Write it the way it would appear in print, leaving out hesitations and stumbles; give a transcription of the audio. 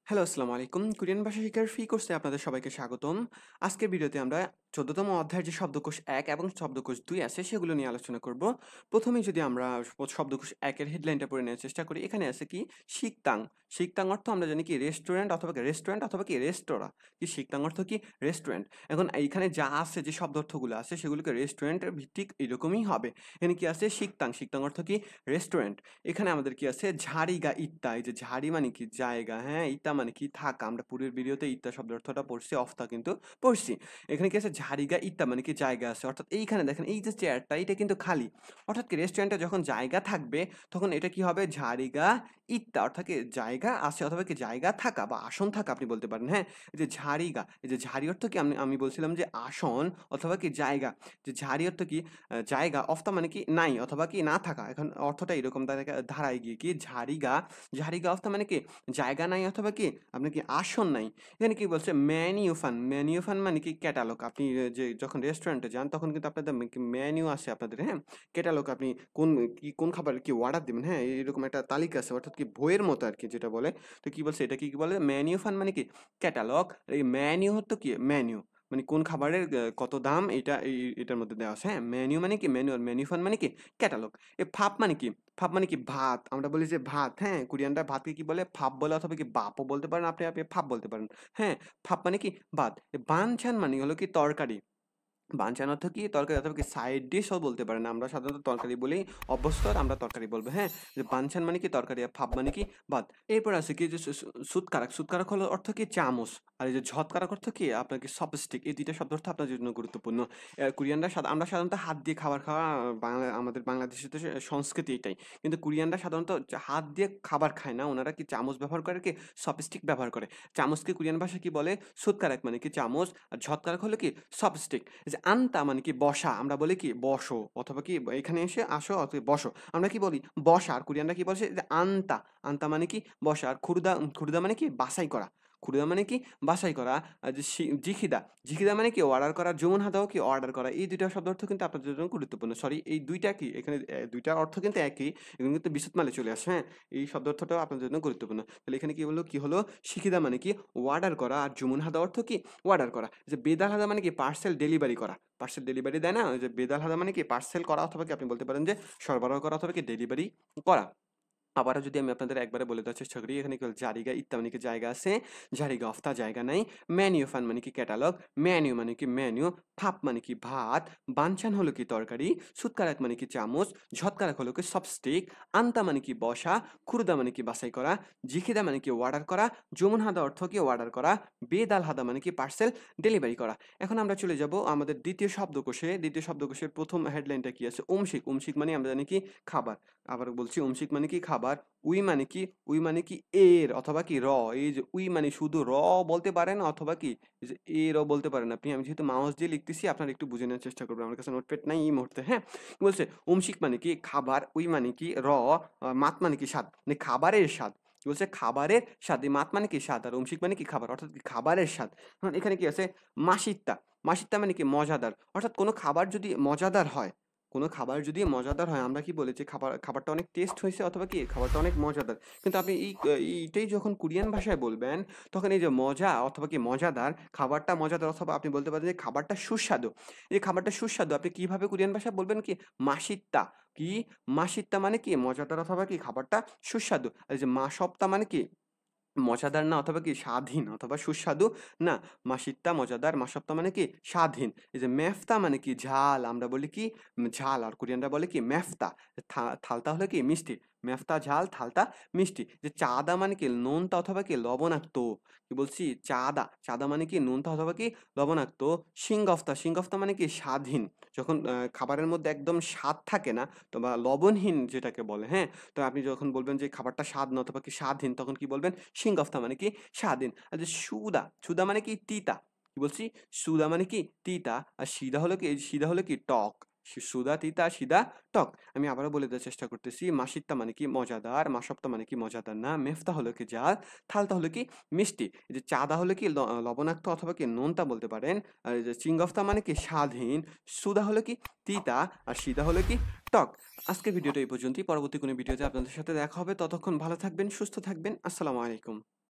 Hello, আসসালামু আলাইকুম। Korean ভাষা শেখার ফ্রি কোর্সে আপনাদের সবাইকে স্বাগতম। আজকের ভিডিওতে আমরা ১৪তম অধ্যায়ের যে শব্দকোষ ১ এবং শব্দকোষ ২ আছে সেগুলো নিয়ে আলোচনা করব। প্রথমেই যদি আমরা শব্দকোষ ১ এর হেডলাইনটা পড়ে নেওয়ার চেষ্টা করি, এখানে আছে কি শিকতাং। শিকতাং অর্থ আমরা জানি কি রেস্টুরেন্ট অথবা কি রেস্তোরাঁ। কি শিকতাং অর্থ কি রেস্টুরেন্ট। এখন এইখানে যা আছে যে শব্দ অর্থগুলো আছে সেগুলোকে রেস্টুরেন্টের ভিত্তিক এরকমই হবে। এখানে কি আছে শিকতাং, শিকতাং অর্থ কি রেস্টুরেন্ট। এখানে আমাদের কি আছে ঝাড়িগা ইত্তা, এই যে ঝাড়ি মানে কি জায়গা, হ্যাঁ? ইত্তা মানে কি থাকা। আমরা পূর্বের ভিডিওতে ইত্তা শব্দের অর্থটা পড়ছি, অফতা কিন্তু পড়ছি। এখানে কি আছে ঝাড়িগা ইত্তা মানে কি জায়গা আছে। অর্থাৎ এইখানে দেখেন এই যে চেয়ারটা এটা কিন্তু খালি। অর্থাৎ কি রেস্টুরেন্টে যখন জায়গা থাকবে তখন এটা কি হবে ঝাড়িগা ইত্তা অর্থাৎ কি জায়গা আছে অথবা কি জায়গা থাকা বা আসন থাকা আপনি বলতে পারেন, হ্যাঁ? এই যে ঝাড়িগা, এই যে ঝাড়ি অর্থ কি আমি বলছিলাম যে আসন অথবা কি জায়গা। যে ঝাড়ি অর্থ কি জায়গা, অফতা মানে কি নাই অথবা কি না থাকা। এখন অর্থটা এরকম ধারায় গিয়ে কি ঝাড়িগা, ঝাড়িগা অফতা মানে কি জায়গা নাই অথবা কি আপনার কি আসন নাই। এখানে কি বলছে মেনিউ ফান মানে কি ক্যাটালগ। আপনি যে যখন রেস্টুরেন্টে যান তখন কিন্তু আপনাদের মেনিউ আছে আপনাদের, হ্যাঁ? ক্যাটালগ আপনি কোন খাবার কি অর্ডার দিবেন, হ্যাঁ? এরকম একটা তালিকা আছে অর্থাৎ কি বইয়ের মতো আরকি যেটা বলে। তো কি বলছে এটা কি বলে মেনিউ ফান মানে কি ক্যাটালগ। এই মেনিউ হতো কি মেনিউ। মানে কোন খাবারের কত দাম এটার মধ্যে দেওয়া আছে, হ্যাঁ? মেনিউ মানে কি মেনুয়াল, মেনিউ ফান মানে কি ক্যাটালগ। ফাপ মানে কি? ফাপ মানে কি ভাত। আমরা বলি যে ভাত, হ্যাঁ? কোরিয়ানরা ভাতকে কি বলে? ফাপ বলে অথবা কি বাপও বলতে পারেন আপনি ফাপ বলতে পারেন। হ্যাঁ? ফাপ মানে কি ভাত। বানচান মানে হলো কি তরকারি। বানচান অর্থ কি তরকারি অথবা কি সাইড ডিশও বলতে পারেন। আমরা সাধারণত তরকারি বলেই অভ্যস্ত আর আমরা তরকারি বলবো, হ্যাঁ? যে বানচান মানে কি তরকারি আর ফাপ মানে কি ভাত। এরপর আছে কি যে সুৎকারাক। সুৎকারাক হলো অর্থ কি চামচ। আর এই যে ঝৎকারাক অর্থ কি আপনার কি চপস্টিক। এই ২ টা শব্দ অর্থ আপনার জন্য গুরুত্বপূর্ণ। কোরিয়ানরা আমরা সাধারণত হাত দিয়ে খাবার খাওয়া আমাদের বাংলাদেশে তো সংস্কৃতি এটাই। কিন্তু কোরিয়ানরা সাধারণত হাত দিয়ে খাবার খায় না। উনারা কি চামচ ব্যবহার করে কি চপস্টিক ব্যবহার করে। চামচকে কোরিয়ান ভাষায় কি বলে? সুৎকারাক মানে কি চামচ আর ঝৎকারাক হলো কি চপস্টিক। এই যে আনতা মানে কি বসা। আমরা বলি কি বসো অথবা কি এখানে এসে আসো অথবা বসো। আমরা কি বলি বসা। আর কোরিয়ানরা কি বলছে যে আনতা। আনতা মানে কি বসা। আর খুরদা মানে কি বাছাই করা। খুরদা মানে কি বাছাই করা। আর যে জিখিদা। জিখিদা মানে কি অর্ডার করা। জুমুন হাদাও কি অর্ডার করা। এই ২ টা শব্দ অর্থ কিন্তু আপনাদের জন্য গুরুত্বপূর্ণ। সরি এই ২ টা কি এখানে ২ টার অর্থ কিন্তু একই। এগুলো কিন্তু বিশুদ্ধ চলে আসে, হ্যাঁ? এই শব্দ অর্থটাও আপনাদের জন্য গুরুত্বপূর্ণ। তাহলে এখানে কি হলো শিখিদা মানে কি অর্ডার করা আর জুমুন হাদা অর্থ কি অর্ডার করা। যে বেদাল হাদা মানে কি পার্সেল ডেলিভারি করা। পার্সেল ডেলিভারি দেয় না? ওই যে বেদাল হাদা মানে কি পার্সেল করা অথবা কি আপনি বলতে পারেন যে সরবরাহ করা অথবা কি ডেলিভারি করা। আবারও যদি আমি আপনাদের একবারে বলে দেওয়ার চেষ্টা করি, এখানে কি জারিগা ইত্তা মানে কি জায়গা আছে, জারিগা অফতা জায়গা নাই, মেনিউ ফান মানে কি ক্যাটালগ, মেনিউ মানে কি মেনু, ফাপ মানে কি ভাত, বানচান হলো কি তরকারি, সুৎকারাক মানে কি চামচ, ঝৎকারাক হলো কি চপস্টিক, আন্তা মানে কি বসা, খুরদা মানে কি বাছাই করা, জিখিদা মানে কি অর্ডার করা, জুমুন হাদা অর্থ কি অর্ডার করা, বেদাল হাদা মানে কি পার্সেল ডেলিভারি করা। এখন আমরা চলে যাব আমাদের দ্বিতীয় শব্দকোষে। দ্বিতীয় শব্দকোষের প্রথম হেডলাইনটা কি আছে? অংশিক। অংশিক মানে আমরা জানি কি খাবার। আবার বলছি অংশিক মানে কি খাবার। উই মানে কি? উই মানে কি এর অথবা কি এই যে উই মানে শুধু বলতে পারেন অথবা কি এই যে এরও বলতে পারেন আপনি। আমি যেহেতু মাউস দিয়ে লিখতেছি আপনারা একটু বুঝে নেওয়ার চেষ্টা করবেন। আমার কাছে নোটপ্যাড নাই এই মুহূর্তে, হ্যাঁ? কি বলছে অংশিক মানে কি খাবার, উই মানে কি মাত মানে কি স্বাদ। মানে খাবারের স্বাদ। কি বলছে খাবারের স্বাদ। এই মাত মানে কি স্বাদ আর অংশিক মানে কি খাবার। অর্থাৎ কি খাবারের স্বাদ। এখন এখানে কি আছে মাসিত্তা। মাসিত্তা মানে কি মজাদার। অর্থাৎ কোনো খাবার যদি মজাদার হয়, কোনো খাবার যদি মজাদার হয় আমরা কি বলি যে খাবারটা অনেক টেস্ট হইছে অথবা কি খাবারটা অনেক মজাদার। কিন্তু আপনি এইটাই যখন কোরিয়ান ভাষায় বলবেন তখন এই যে মজা অথবা কি মজাদার, খাবারটা মজাদার অথবা আপনি বলতে পারেন যে খাবারটা সুস্বাদু। এই খাবারটা সুস্বাদু আপনি কিভাবে কোরিয়ান ভাষায় বলবেন কি মাসিত্তা। কি মাসিত্তা মানে কি মজাদার অথবা কি খাবারটা সুস্বাদু। আর এই যে মাসপ্তা মানে কি মজাদার না অথবা কি স্বাধীন অথবা সুস্বাদু না। মাসিত্তা মজাদার, মাসপ্তা মানে কি স্বাধীন। এই যে মেফতা মানে কি ঝাল। আমরা বলি কি ঝাল আর কোরিয়ানরা বলে কি মেফতা। থালতা হলে কি মিষ্টি। মেফতা ঝাল, থালতা মিষ্টি। যে চাদা মানে কি নোনতা অথবা কি লবণাক্ত। কি বলছি চাদা। চাদা মানে কি নোনতা অথবা কি লবণাক্ত। সিংগফতা। সিংগফতা মানে কি স্বাধীন। যখন খাবারের মধ্যে একদম স্বাদ থাকে না তো বা লবণহীন যেটাকে বলে, হ্যাঁ? তো আপনি যখন বলবেন যে খাবারটা স্বাদ না অথবা কি স্বাদহীন তখন কি বলবেন সিংগফতা মানে কি স্বাধীন। আর যে সুদা, সুদা মানে কি তিতা। কি বলছি সুদা মানে কি তিতা আর সিদা হলো কি টক। সুদা তিতা সিদা টক। আমি আবারও বলে দেওয়ার চেষ্টা করতেছি। মাসিত্তা মানে কি মজাদার, মাসপ্তা মানে কি মজাদার না, মেফতা হলো কি ঝাল, থালতা হলো কি মিষ্টি। এই যে চাঁদা হলো কি লবণাক্ত অথবা কি নোনতা বলতে পারেন। আর এই যে চিংগফতা মানে কি স্বাধীন, সুদা হলো কি তিতা আর সিদা হলো কি টক। আজকের ভিডিওটা এই পর্যন্তই। পরবর্তী কোনো ভিডিওতে আপনাদের সাথে দেখা হবে। ততক্ষণ ভালো থাকবেন, সুস্থ থাকবেন। আসসালামু আলাইকুম।